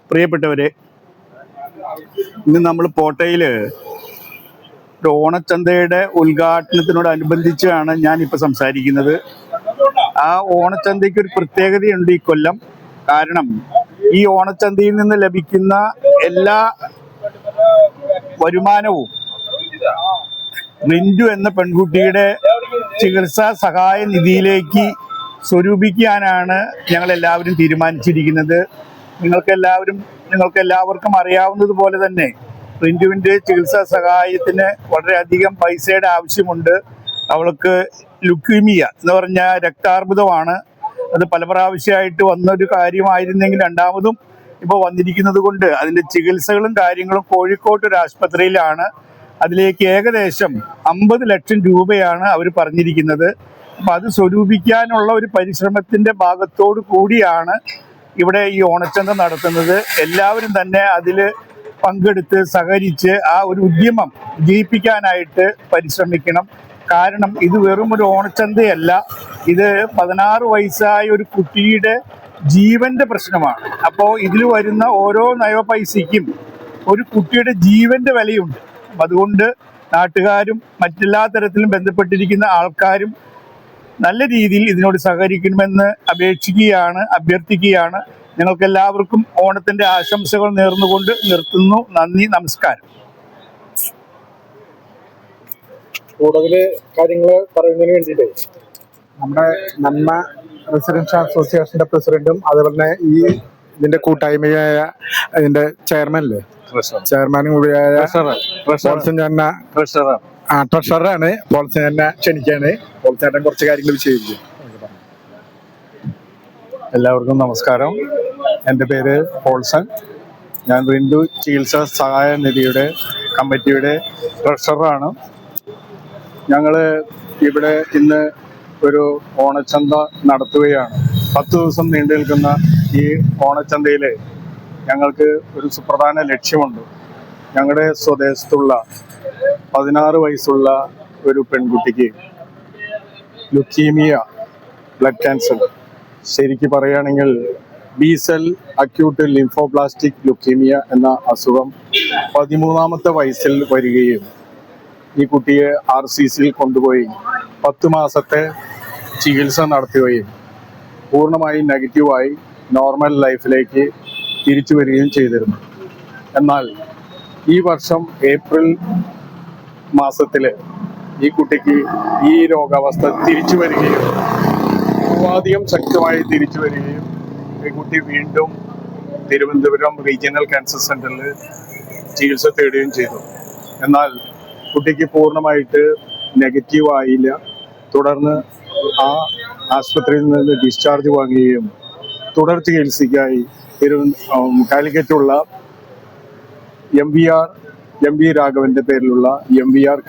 പ്രിയപ്പെട്ടവരെ, ഇന്ന് നമ്മൾ പോട്ടയില് ഒരു ഓണച്ചന്തയുടെ ഉദ്ഘാടനത്തിനോടനുബന്ധിച്ചാണ് ഞാനിപ്പോൾ സംസാരിക്കുന്നത്. ആ ഓണച്ചന്തയ്ക്ക് ഒരു പ്രത്യേകതയുണ്ട് ഈ കൊല്ലം. കാരണം ഈ ഓണച്ചന്തയിൽ നിന്ന് ലഭിക്കുന്ന എല്ലാ വരുമാനവും റിന്റു എന്ന പെൺകുട്ടിയുടെ ചികിത്സാ സഹായ നിധിയിലേക്ക് സ്വരൂപിക്കാനാണ് ഞങ്ങൾ എല്ലാവരും തീരുമാനിച്ചിരിക്കുന്നത്. നിങ്ങൾക്ക് എല്ലാവർക്കും അറിയാവുന്നതുപോലെ തന്നെ റിന്റുവിൻ്റെ ചികിത്സാ സഹായത്തിന് വളരെയധികം പൈസയുടെ ആവശ്യമുണ്ട്. അവൾക്ക് ലുക്കീമിയ എന്ന് പറഞ്ഞ രക്താർബുദമാണ്. അത് പല പ്രാവശ്യമായിട്ട് വന്നൊരു കാര്യമായിരുന്നെങ്കിൽ രണ്ടാമതും ഇപ്പോൾ വന്നിരിക്കുന്നത് കൊണ്ട് അതിൻ്റെ ചികിത്സകളും കാര്യങ്ങളും കോഴിക്കോട്ട് ഒരു ആശുപത്രിയിലാണ്. അതിലേക്ക് ഏകദേശം 50 ലക്ഷം രൂപയാണ് അവർ പറഞ്ഞിരിക്കുന്നത്. അപ്പം അത് സ്വരൂപിക്കാനുള്ള ഒരു പരിശ്രമത്തിൻ്റെ ഭാഗത്തോടു കൂടിയാണ് ഇവിടെ ഈ ഓണച്ചന്ത നടത്തുന്നത്. എല്ലാവരും തന്നെ അതിൽ പങ്കെടുത്ത് സഹകരിച്ച് ആ ഒരു ഉദ്യമം വിജയിപ്പിക്കാനായിട്ട് പരിശ്രമിക്കണം. കാരണം ഇത് വെറും ഒരു ഓണച്ചന്തയല്ല, ഇത് 16 വയസ്സായ ഒരു കുട്ടിയുടെ ജീവന്റെ പ്രശ്നമാണ്. അപ്പോൾ ഇതിൽ വരുന്ന ഓരോ നയ പൈസയ്ക്കും ഒരു കുട്ടിയുടെ ജീവന്റെ വിലയുണ്ട്. അതുകൊണ്ട് നാട്ടുകാരും മറ്റെല്ലാ തരത്തിലും ബന്ധപ്പെട്ടിരിക്കുന്ന ആൾക്കാരും നല്ല രീതിയിൽ ഇതിനോട് സഹകരിക്കണമെന്ന് അഭ്യർത്ഥിക്കുകയാണ്. ഞങ്ങൾക്ക് എല്ലാവർക്കും ഓണത്തിന്റെ ആശംസകൾ നേർന്നുകൊണ്ട് നിർത്തുന്നു. നന്ദി, നമസ്കാരം. കൂടുതൽ കാര്യങ്ങൾ പറയുന്നതിന് വേണ്ടിയിട്ട് നമ്മുടെ നന്മ റെസിഡൻഷ്യൽ അസോസിയേഷന്റെ പ്രസിഡന്റും അതുപോലെ തന്നെ ഇതിന്റെ കൂട്ടായ്മയായ ഇതിന്റെ ചെയർമാനും കൂടിയായ ട്രഷററാണ് പോൾസനെ ക്ഷണിക്കാണ്. പോൾസേട്ടൻ കുറച്ച് കാര്യങ്ങൾ വിശദീകരിക്കും. എല്ലാവർക്കും നമസ്കാരം. എൻ്റെ പേര് പോൾസൺ. ഞാൻ റിന്റു ചികിത്സാ സഹായ നിധിയുടെ കമ്മിറ്റിയുടെ ട്രഷററാണ്. ഞങ്ങൾ ഇവിടെ ഇന്ന് ഒരു ഓണച്ചന്ത നടത്തുകയാണ്. 10 ദിവസം നീണ്ടു നിൽക്കുന്ന ഈ ഓണച്ചന്തയിൽ ഞങ്ങൾക്ക് ഒരു സുപ്രധാന ലക്ഷ്യമുണ്ട്. ഞങ്ങളുടെ സ്വദേശത്തുള്ള 16 വയസ്സുള്ള ഒരു പെൺകുട്ടിക്ക് ലുക്കീമിയ, ബ്ലഡ് ക്യാൻസർ, ശരിക്ക് പറയുകയാണെങ്കിൽ ബി-സെൽ അക്യൂട്ട് ലിംഫോബ്ലാസ്റ്റിക് ലുക്കീമിയ എന്ന അസുഖം 13ാമത്തെ വയസ്സിൽ വരികയും ഈ കുട്ടിയെ RCCയിൽ കൊണ്ടുപോയി 10 മാസത്തെ ചികിത്സ നടത്തുകയും പൂർണ്ണമായും നെഗറ്റീവായി നോർമൽ ലൈഫിലേക്ക് തിരിച്ചു വരികയും ചെയ്തിരുന്നു. എന്നാൽ ഈ വർഷം ഏപ്രിൽ മാസത്തിൽ ഈ കുട്ടിക്ക് ഈ രോഗാവസ്ഥ തിരിച്ചു വരികയും പൂർവാധികം ശക്തമായി തിരിച്ചു വരികയും ഈ കുട്ടി വീണ്ടും തിരുവനന്തപുരം റീജിയണൽ ക്യാൻസർ സെന്ററിൽ ചികിത്സ തേടുകയും ചെയ്തു. എന്നാൽ കുട്ടിക്ക് പൂർണ്ണമായിട്ട് നെഗറ്റീവ് ആയില്ല. തുടർന്ന് ആ ആശുപത്രിയിൽ നിന്ന് ഡിസ്ചാർജ് വാങ്ങുകയും തുടർ ചികിത്സയ്ക്കായി കാലിക്കറ്റുള്ള MV രാഘവന്റെ പേരിലുള്ള MVR